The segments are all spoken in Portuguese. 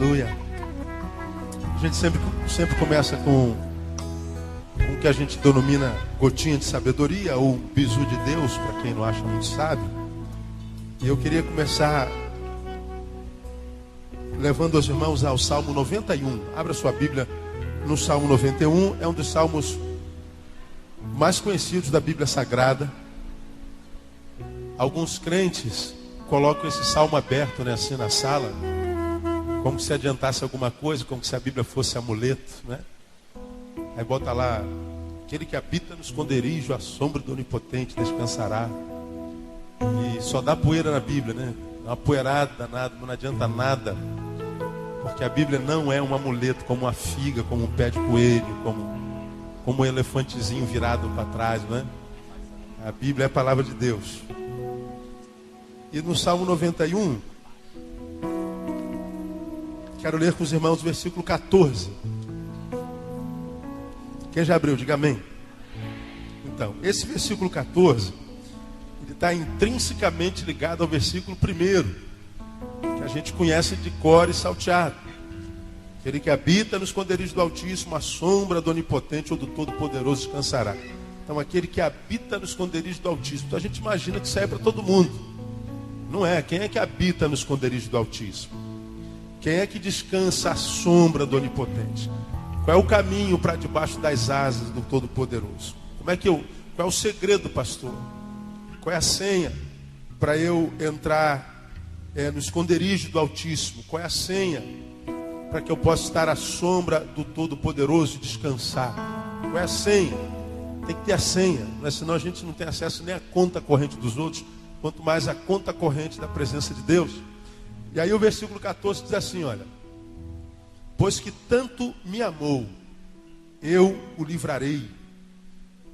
Aleluia. A gente sempre começa com o que a gente denomina gotinha de sabedoria ou bizu de Deus, para quem não acha muito sábio. E eu queria começar levando os irmãos ao Salmo 91. Abra sua Bíblia no Salmo 91. É um dos salmos mais conhecidos da Bíblia Sagrada. Alguns crentes colocam esse salmo aberto, né, assim na sala, como se adiantasse alguma coisa, como se a Bíblia fosse amuleto, né? Aí bota lá: aquele que habita no esconderijo, à sombra do Onipotente descansará. E só dá poeira na Bíblia, né? Uma poeirada danada, não adianta nada. Porque a Bíblia não é um amuleto como uma figa, como um pé de coelho, como um elefantezinho virado para trás, não é? A Bíblia é a palavra de Deus. E no Salmo 91, quero ler com os irmãos o versículo 14. Quem já abriu, diga amém. Então, esse versículo 14, ele está intrinsecamente ligado ao versículo 1, que a gente conhece de cor e salteado. Aquele que habita no esconderijo do Altíssimo, a sombra do Onipotente ou do Todo-Poderoso descansará. Então, aquele que habita no esconderijo do Altíssimo. Então, a gente imagina que isso aí é para todo mundo. Não é. Quem é que habita no esconderijo do Altíssimo? Quem é que descansa à sombra do Onipotente? Qual é o caminho para debaixo das asas do Todo-Poderoso? Qual é o segredo, pastor? Qual é a senha para eu entrar no esconderijo do Altíssimo? Qual é a senha para que eu possa estar à sombra do Todo-Poderoso e descansar? Qual é a senha? Tem que ter a senha, né? Senão a gente não tem acesso nem à conta corrente dos outros, quanto mais à conta corrente da presença de Deus. E aí o versículo 14 diz assim, olha: pois que tanto me amou, eu o livrarei,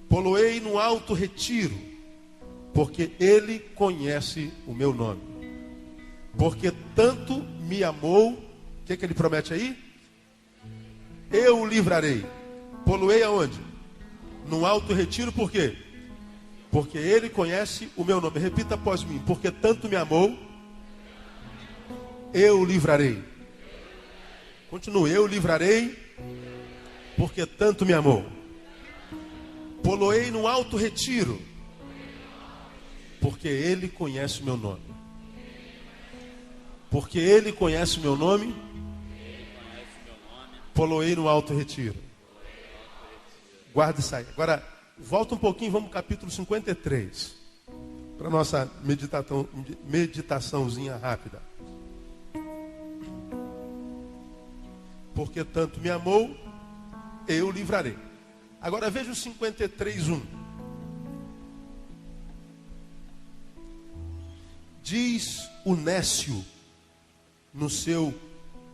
poloei no alto retiro, porque ele conhece o meu nome. Porque tanto me amou, o que ele promete aí? Eu o livrarei. Poloei aonde? No alto retiro, por quê? Porque ele conhece o meu nome. Repita após mim: porque tanto me amou, eu o livrarei. Continue: eu o livrarei, porque tanto me amou. Poloei no alto retiro, porque ele conhece o meu nome. Porque ele conhece o meu nome, poloei no alto retiro. Guarda isso aí. Agora, volta um pouquinho, vamos ao capítulo 53. Para nossa meditaçãozinha rápida. Porque tanto me amou, eu o livrarei. Agora veja o 53:1. Diz o nécio no seu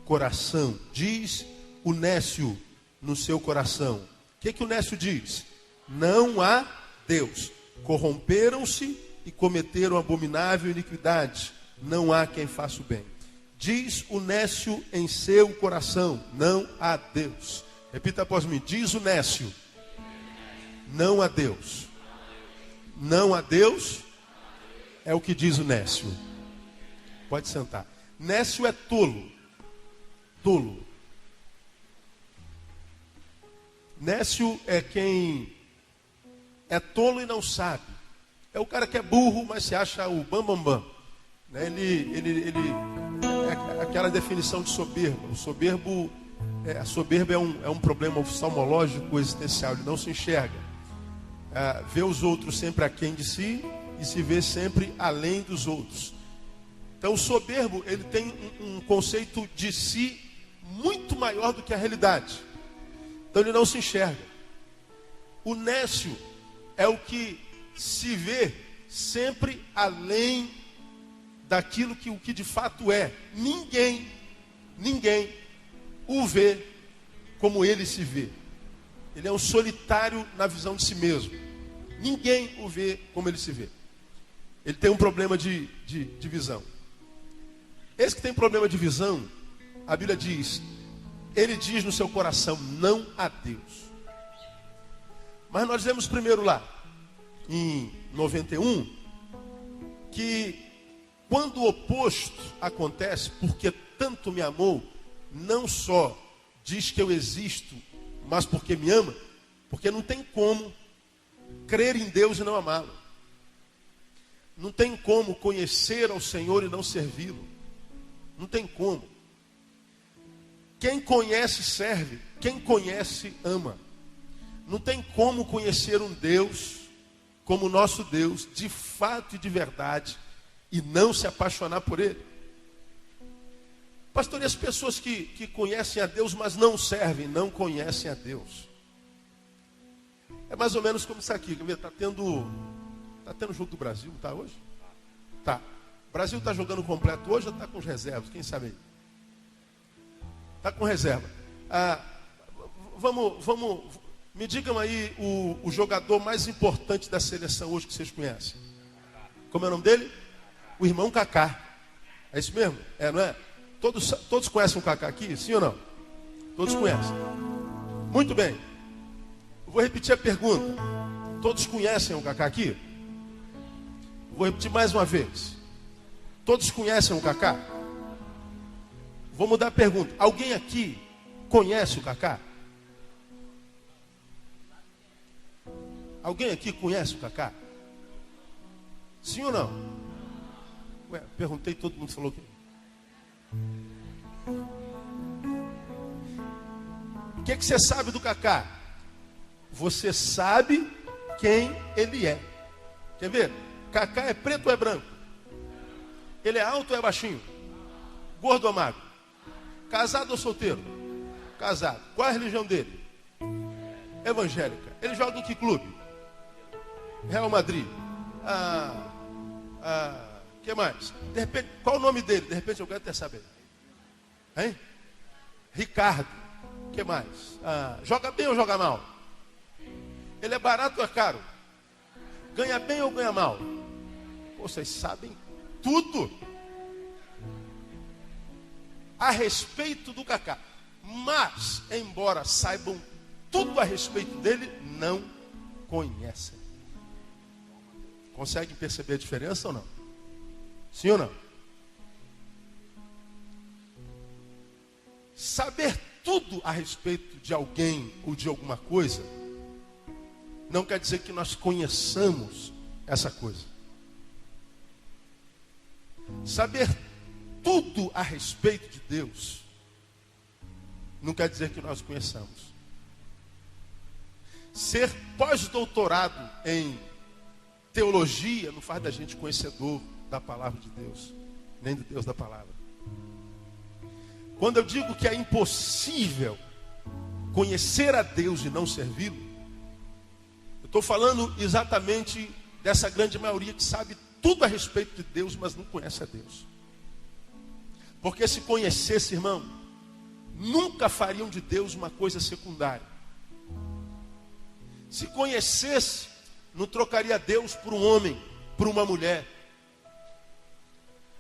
coração. Diz o nécio no seu coração. O que o nécio diz? Não há Deus. Corromperam-se e cometeram abominável iniquidade. Não há quem faça o bem. Diz o nécio em seu coração: não há Deus. Repita após mim: diz o nécio: não há Deus. Não há Deus é o que diz o nécio. Pode sentar. Nécio é tolo. Tolo. Nécio é quem é tolo e não sabe. É o cara que é burro, mas se acha o bambambam. Ele é aquela definição de soberba. A soberba é um problema oftalmológico existencial. Ele não se enxerga. Vê os outros sempre aquém de si e se vê sempre além dos outros. Então o soberbo, ele tem um conceito de si muito maior do que a realidade. Então ele não se enxerga. O nécio é o que se vê sempre além daquilo que o que de fato é. Ninguém o vê como ele se vê. Ele é um solitário na visão de si mesmo. Ninguém o vê como ele se vê. Ele tem um problema de visão. Esse que tem problema de visão, a Bíblia diz, ele diz no seu coração: não há Deus. Mas nós vemos primeiro lá, em 91, que quando o oposto acontece, porque tanto me amou, não só diz que eu existo, mas porque me ama, porque não tem como crer em Deus e não amá-lo. Não tem como conhecer ao Senhor e não servi-lo. Não tem como. Quem conhece, serve. Quem conhece, ama. Não tem como conhecer um Deus como o nosso Deus, de fato e de verdade, e não se apaixonar por Ele. Pastor, e as pessoas que conhecem a Deus, mas não servem, não conhecem a Deus? É mais ou menos como isso aqui. Está tendo jogo do Brasil, não está hoje? Tá. O Brasil está jogando completo hoje ou está com os reservas? Quem sabe aí? Está com reserva. Me digam aí o jogador mais importante da seleção hoje que vocês conhecem. Como é o nome dele? O irmão Kaká. É isso mesmo? É, não é? Todos conhecem o Kaká aqui? Sim ou não? Todos conhecem. Muito bem. Vou repetir a pergunta. Todos conhecem o Kaká aqui? Vou repetir mais uma vez. Todos conhecem o Kaká? Vou mudar a pergunta. Alguém aqui conhece o Kaká? Alguém aqui conhece o Kaká? Sim ou não? Ué, perguntei, todo mundo falou que... O que você sabe do Kaká? Você sabe quem ele é. Quer ver? Kaká é preto ou é branco? Ele é alto ou é baixinho? Gordo ou magro? Casado ou solteiro? Casado. Qual é a religião dele? Evangélica. Ele joga em que clube? Real Madrid. Que mais? De repente, qual o nome dele? De repente eu quero até saber. Hein? Ricardo. Que mais? Joga bem ou joga mal? Ele é barato ou é caro? Ganha bem ou ganha mal? Vocês sabem tudo a respeito do Kaká. Mas, embora saibam tudo a respeito dele, não conhecem. Conseguem perceber a diferença ou não? Sim ou não? Saber tudo a respeito de alguém ou de alguma coisa não quer dizer que nós conheçamos essa coisa. Saber tudo a respeito de Deus não quer dizer que nós conheçamos. Ser pós-doutorado em teologia não faz da gente conhecedor da palavra de Deus, nem do Deus da palavra. Quando eu digo que é impossível conhecer a Deus e não servi-lo, eu estou falando exatamente dessa grande maioria que sabe tudo a respeito de Deus, mas não conhece a Deus. Porque se conhecesse, irmão, nunca fariam de Deus uma coisa secundária. Se conhecesse, não trocaria Deus por um homem, por uma mulher.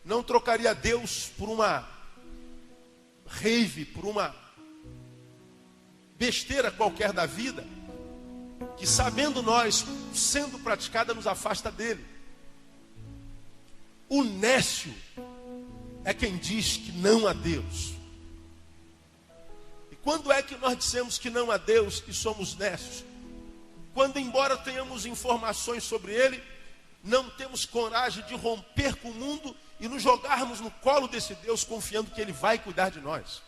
Não trocaria Deus por uma rave, por uma besteira qualquer da vida, que sabendo nós, sendo praticada, nos afasta dele. O nécio é quem diz que não há Deus. E quando é que nós dissemos que não há Deus e somos nécios? Quando, embora tenhamos informações sobre Ele, não temos coragem de romper com o mundo e nos jogarmos no colo desse Deus, confiando que Ele vai cuidar de nós.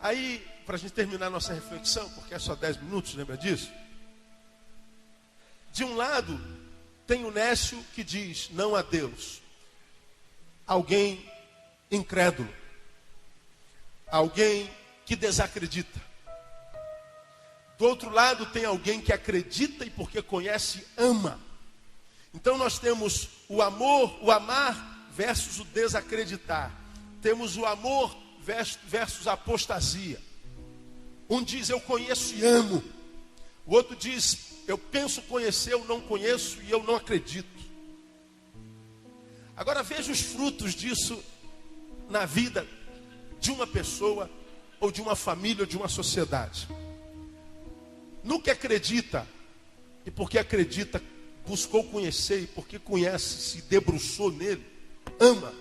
Aí, para a gente terminar nossa reflexão, porque é só 10 minutos, lembra disso? De um lado, tem o nécio que diz, não há Deus. Alguém incrédulo. Alguém que desacredita. Do outro lado tem alguém que acredita e porque conhece, ama. Então nós temos o amor, o amar versus o desacreditar. Temos o amor versus a apostasia. Um diz eu conheço e amo. O outro diz eu penso conhecer, eu não conheço e eu não acredito. Agora veja os frutos disso na vida de uma pessoa ou de uma família ou de uma sociedade. No que acredita, e porque acredita, buscou conhecer, e porque conhece, se debruçou nele, ama.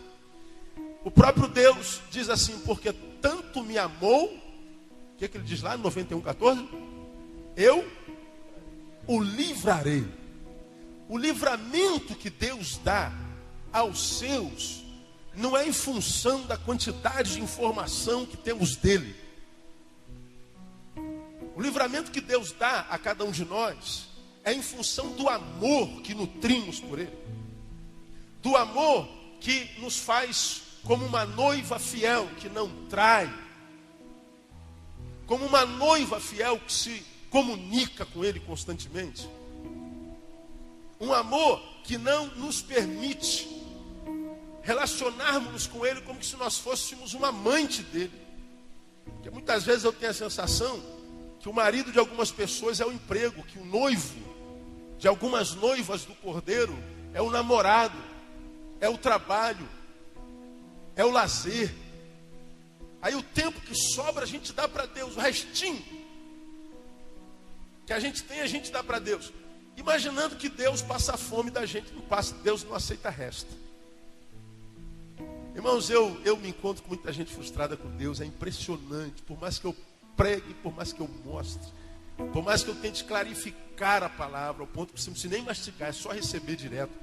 O próprio Deus diz assim, porque tanto me amou, o que ele diz lá no 91:14? Eu o livrarei. O livramento que Deus dá aos seus não é em função da quantidade de informação que temos dele. O livramento que Deus dá a cada um de nós é em função do amor que nutrimos por ele. Do amor que nos faz como uma noiva fiel que não trai. Como uma noiva fiel que se comunica com ele constantemente. Um amor que não nos permite relacionarmos com ele como se nós fôssemos uma amante dele. Porque muitas vezes eu tenho a sensação que o marido de algumas pessoas é o emprego, que o noivo de algumas noivas do Cordeiro é o namorado, é o trabalho, é o lazer. Aí o tempo que sobra a gente dá para Deus, o restinho que a gente tem a gente dá para Deus. Imaginando que Deus passa fome da gente, não passa, Deus não aceita resto. Irmãos, eu me encontro com muita gente frustrada com Deus, é impressionante. Por mais que eu pregue, por mais que eu mostre, por mais que eu tente clarificar a palavra, ao ponto que você não precisa nem mastigar, é só receber direto.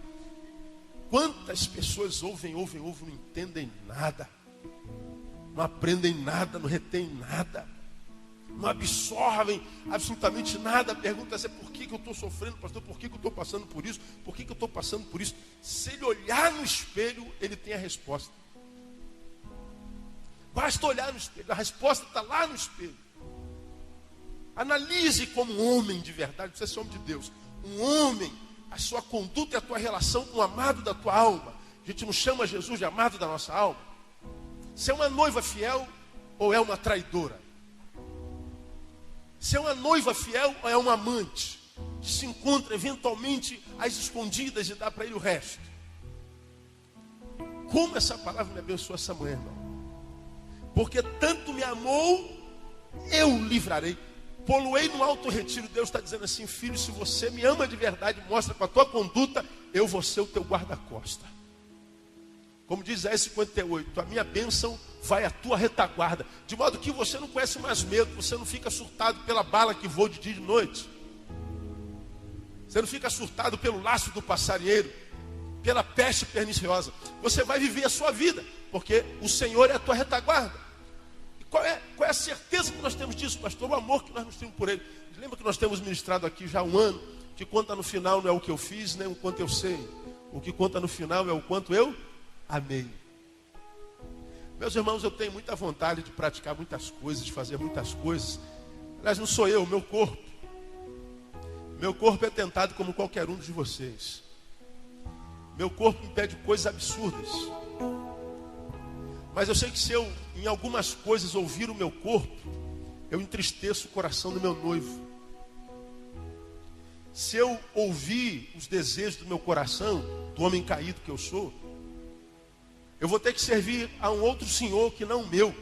Quantas pessoas ouvem, não entendem nada, não aprendem nada, não retêm nada, não absorvem absolutamente nada. Pergunta assim, por que eu estou sofrendo, pastor? Por que eu estou passando por isso? Por que eu estou passando por isso? Se ele olhar no espelho, ele tem a resposta. Basta olhar no espelho, a resposta está lá no espelho. Analise como um homem de verdade, você é homem de Deus. Um homem, a sua conduta e a tua relação com o amado da tua alma. A gente não chama Jesus de amado da nossa alma. Você é uma noiva fiel ou é uma traidora? Se é uma noiva fiel ou é uma amante, que se encontra eventualmente às escondidas e dá para ele o resto. Como essa palavra me abençoou essa manhã, irmão? Porque tanto me amou, eu livrarei. Poluei no alto retiro, Deus está dizendo assim, filho, se você me ama de verdade, mostra com a tua conduta, eu vou ser o teu guarda-costa. Como diz Isaías 58, a minha bênção vai à tua retaguarda, de modo que você não conhece mais medo, você não fica surtado pela bala que voa de dia e de noite. Você não fica surtado pelo laço do passarinheiro, pela peste perniciosa. Você vai viver a sua vida, porque o Senhor é a tua retaguarda. E qual é a certeza que nós temos disso, pastor? O amor que nós nos temos por ele. Lembra que nós temos ministrado aqui já há um ano, que conta no final não é o que eu fiz, nem o quanto eu sei. O que conta no final é o quanto eu amei. Meus irmãos, eu tenho muita vontade de praticar muitas coisas, de fazer muitas coisas. Aliás, não sou eu, o meu corpo. Meu corpo é tentado como qualquer um de vocês. Meu corpo me pede coisas absurdas. Mas eu sei que se eu, em algumas coisas, ouvir o meu corpo, eu entristeço o coração do meu noivo. Se eu ouvir os desejos do meu coração, do homem caído que eu sou, eu vou ter que servir a um outro senhor que não o meu.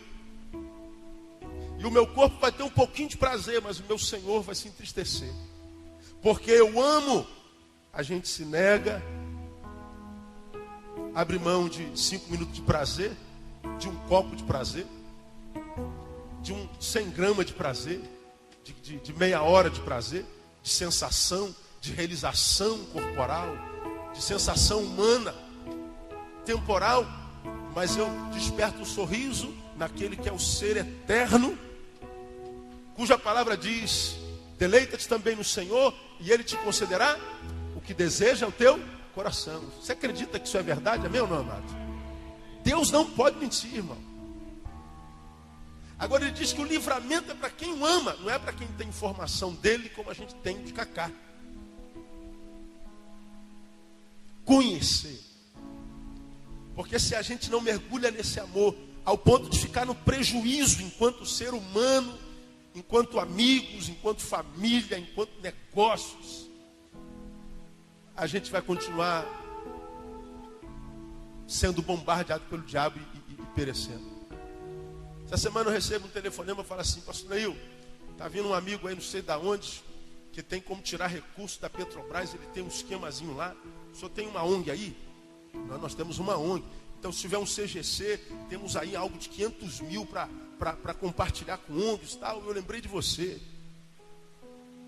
E o meu corpo vai ter um pouquinho de prazer, mas o meu Senhor vai se entristecer. Porque eu amo, a gente se nega, abre mão de 5 minutos de prazer, de um copo de prazer, de 100 gramas de prazer, de meia hora de prazer, de sensação, de realização corporal, de sensação humana, temporal, mas eu desperto um sorriso naquele que é o ser eterno, cuja palavra diz, deleita-te também no Senhor, e Ele te concederá o que deseja o teu coração. Você acredita que isso é verdade? Amém ou não, amado? Deus não pode mentir, irmão. Agora ele diz que o livramento é para quem o ama, não é para quem tem informação dele, como a gente tem de Cacá. Conhecer. Porque se a gente não mergulha nesse amor, ao ponto de ficar no prejuízo enquanto ser humano, enquanto amigos, enquanto família, enquanto negócios, a gente vai continuar sendo bombardeado pelo diabo e perecendo. Essa semana eu recebo um telefonema e falo assim, pastor Neil, está vindo um amigo aí, não sei de onde, que tem como tirar recursos da Petrobras, ele tem um esquemazinho lá. O senhor tem uma ONG aí? Nós temos uma ONG. Então, se tiver um CGC, temos aí algo de 500 mil para compartilhar com ONGs e tal. Eu lembrei de você.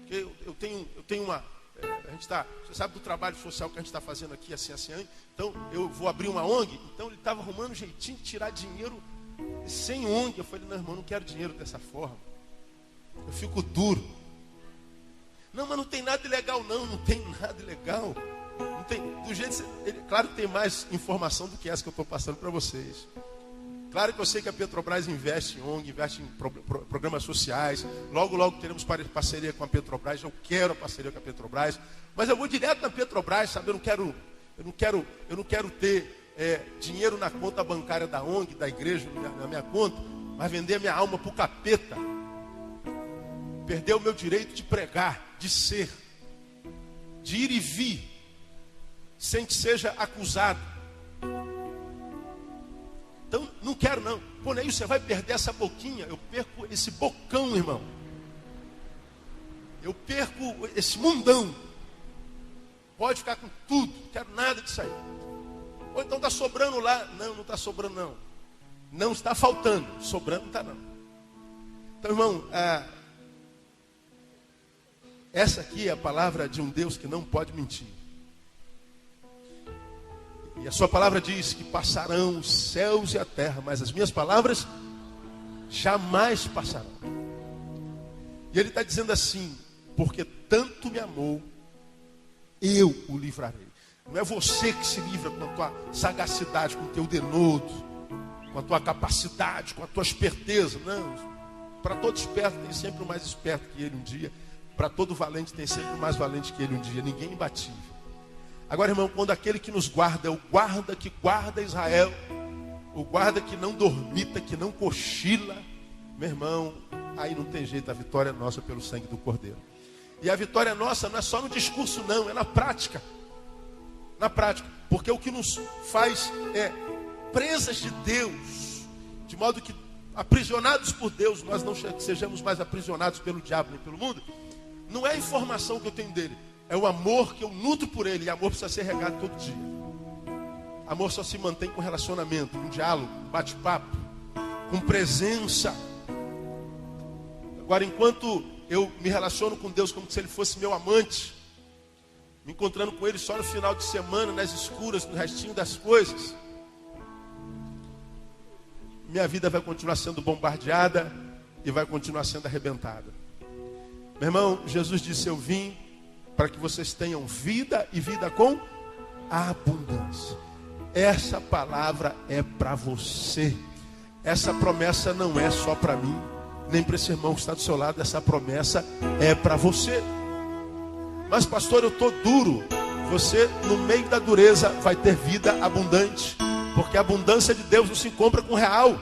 Porque eu tenho uma... você sabe do trabalho social que a gente está fazendo aqui, assim. Então, eu vou abrir uma ONG. Então, ele estava arrumando um jeitinho de tirar dinheiro sem ONG. Eu falei, não, irmão, não quero dinheiro dessa forma. Eu fico duro. Não, mas não tem nada ilegal, não. Não tem nada ilegal. Não tem, do jeito claro que tem mais informação do que essa que eu estou passando para vocês. Claro que eu sei que a Petrobras investe em ONG, investe em programas sociais. Logo, logo teremos parceria com a Petrobras. Eu quero a parceria com a Petrobras. Mas eu vou direto na Petrobras, sabe? Eu não quero ter dinheiro na conta bancária da ONG, da igreja, na minha conta, mas vender a minha alma para o capeta. Perder o meu direito de pregar, de ser, de ir e vir, sem que seja acusado. Então, não quero não. Pô, Neil, você vai perder essa boquinha. Eu perco esse bocão, irmão. Eu perco esse mundão. Pode ficar com tudo. Não quero nada disso aí. Ou então está sobrando lá. Não, não está sobrando não. Não está faltando. Sobrando não está não. Então, irmão, essa aqui é a palavra de um Deus que não pode mentir. E a sua palavra diz que passarão os céus e a terra, mas as minhas palavras jamais passarão. E ele está dizendo assim, porque tanto me amou, eu o livrarei. Não é você que se livra com a tua sagacidade, com o teu denodo, com a tua capacidade, com a tua esperteza. Não, para todo esperto tem sempre o mais esperto que ele um dia. Para todo valente tem sempre o mais valente que ele um dia. Ninguém é imbatível. Agora, irmão, quando aquele que nos guarda é o guarda que guarda Israel, o guarda que não dormita, que não cochila, meu irmão, aí não tem jeito, a vitória é nossa pelo sangue do Cordeiro. E a vitória nossa não é só no discurso não, é na prática. Na prática, porque o que nos faz é presas de Deus, de modo que aprisionados por Deus, nós não sejamos mais aprisionados pelo diabo nem pelo mundo. Não é a informação que eu tenho dele, é o amor que eu nutro por ele. E amor precisa ser regado todo dia. Amor só se mantém com relacionamento, com diálogo, com bate-papo, com presença. Agora, enquanto eu me relaciono com Deus como se ele fosse meu amante, me encontrando com ele só no final de semana, nas escuras, no restinho das coisas, minha vida vai continuar sendo bombardeada e vai continuar sendo arrebentada. Meu irmão, Jesus disse, eu vim para que vocês tenham vida e vida com abundância. Essa palavra é para você. Essa promessa não é só para mim, nem para esse irmão que está do seu lado. Essa promessa é para você. Mas pastor, eu estou duro. Você, no meio da dureza, vai ter vida abundante, porque a abundância de Deus não se compra com real.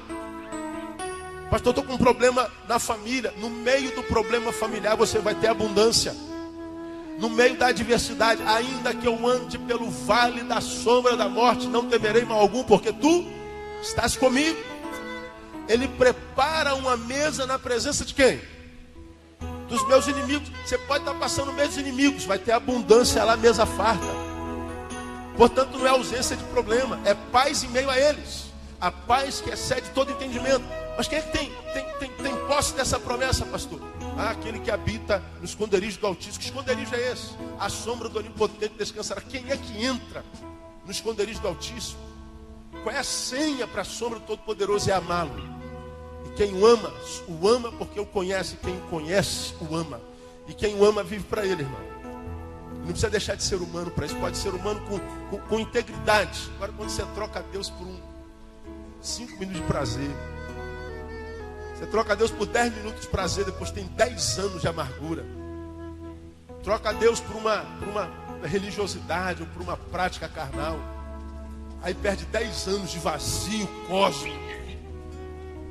Pastor, eu estou com um problema na família. No meio do problema familiar você vai ter abundância. No meio da adversidade, ainda que eu ande pelo vale da sombra da morte, não temerei mal algum, porque tu estás comigo. Ele prepara uma mesa na presença de quem? Dos meus inimigos. Você pode estar passando no meio dos inimigos, vai ter abundância lá, mesa farta. Portanto, não é ausência de problema, é paz em meio a eles. A paz que excede todo entendimento. Mas quem é que tem posse dessa promessa, pastor? Aquele que habita no esconderijo do Altíssimo. Que esconderijo é esse? A sombra do Onipotente descansará. Quem é que entra no esconderijo do Altíssimo? Qual é a senha para a sombra do Todo-Poderoso? É amá-lo. E quem o ama porque o conhece. Quem o conhece, o ama. E quem o ama, vive para ele, irmão. Não precisa deixar de ser humano para isso. Pode ser humano com integridade. Agora, quando você troca Deus por 5 minutos de prazer, você troca Deus por 10 minutos de prazer, depois tem 10 anos de amargura. Troca Deus por uma religiosidade ou por uma prática carnal. Aí perde 10 anos de vazio cósmico.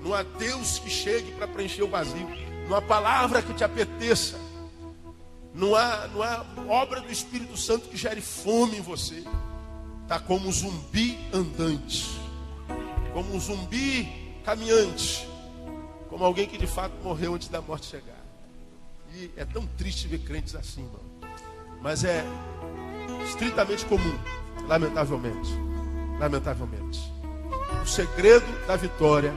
Não há Deus que chegue para preencher o vazio. Não há palavra que te apeteça. Não há obra do Espírito Santo que gere fome em você. Está como um zumbi andante. Como um zumbi caminhante. Como alguém que de fato morreu antes da morte chegar. E é tão triste ver crentes assim, irmão. Mas é estritamente comum, lamentavelmente. Lamentavelmente. O segredo da vitória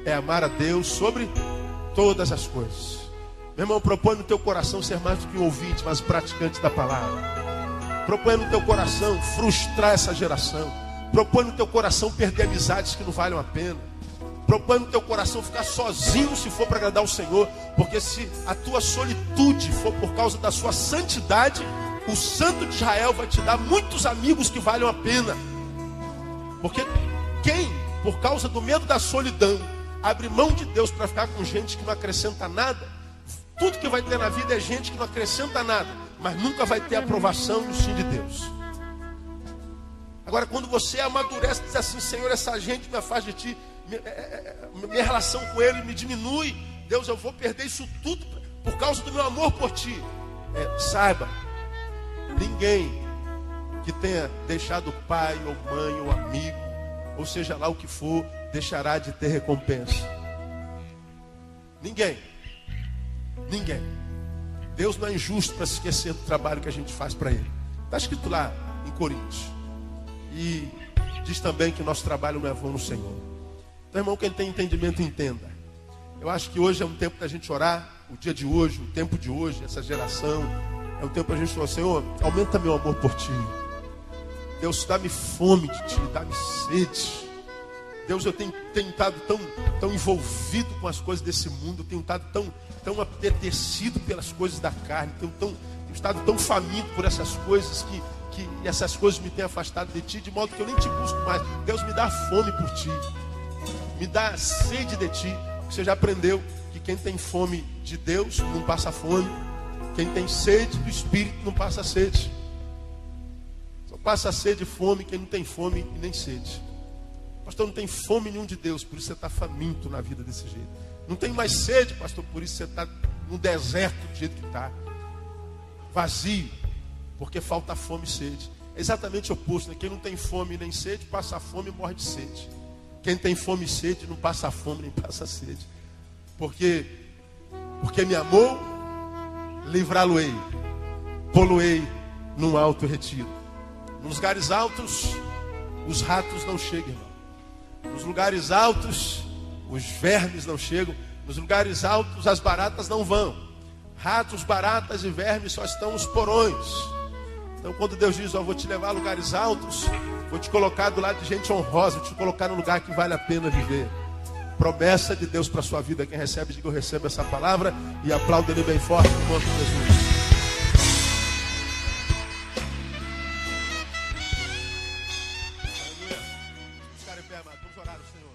é amar a Deus sobre todas as coisas. Meu irmão, propõe no teu coração ser mais do que um ouvinte, mas praticante da palavra. Propõe no teu coração frustrar essa geração. Propõe no teu coração perder amizades que não valem a pena. Propõe no teu coração ficar sozinho se for para agradar o Senhor. Porque se a tua solitude for por causa da sua santidade, o Santo de Israel vai te dar muitos amigos que valham a pena. Porque quem, por causa do medo da solidão, abre mão de Deus para ficar com gente que não acrescenta nada, tudo que vai ter na vida é gente que não acrescenta nada, mas nunca vai ter aprovação no sim de Deus. Agora, quando você amadurece e diz assim: Senhor, essa gente me afasta de ti, minha relação com ele me diminui, Deus, eu vou perder isso tudo por causa do meu amor por ti. Saiba, ninguém que tenha deixado pai ou mãe ou amigo, ou seja lá o que for, deixará de ter recompensa. Ninguém. Deus não é injusto para se esquecer do trabalho que a gente faz para Ele. Está escrito lá em Coríntios. E diz também que o nosso trabalho não é vão no Senhor. Então, irmão, quem tem entendimento, entenda. Eu acho que hoje é um tempo da gente orar. O dia de hoje, o tempo de hoje, essa geração, é um tempo para a gente falar: Senhor, aumenta meu amor por Ti. Deus, dá-me fome de Ti, dá-me sede. Deus, eu tenho estado tão envolvido com as coisas desse mundo, eu tenho estado tão apetecido pelas coisas da carne, tenho estado tão faminto por essas coisas que essas coisas me têm afastado de Ti, de modo que eu nem Te busco mais. Deus, me dá fome por Ti, me dá sede de Ti. Você já aprendeu que quem tem fome de Deus não passa fome, quem tem sede do Espírito não passa sede. Só passa sede e fome quem não tem fome e nem sede. Pastor, não tem fome nenhum de Deus, por isso você está faminto na vida desse jeito. Não tem mais sede, pastor, por isso você está no deserto do jeito que está. Vazio, porque falta fome e sede. É exatamente o oposto, né? Quem não tem fome nem sede, passa fome e morre de sede. Quem tem fome e sede, não passa fome nem passa sede. Porque me amou, livrá-lo-ei, pô-lo-ei num alto retiro. Nos lugares altos, os ratos não chegam, irmão. Nos lugares altos, os vermes não chegam. Nos lugares altos, as baratas não vão. Ratos, baratas e vermes só estão nos porões. Então, quando Deus diz: eu vou te levar a lugares altos, vou te colocar do lado de gente honrosa, vou te colocar num lugar que vale a pena viver. Promessa de Deus para a sua vida. Quem recebe, diga: eu recebo essa palavra. E aplauda Ele bem forte no nome de Jesus. Aleluia. Vamos ficar em pé, amado. Vamos orar ao Senhor.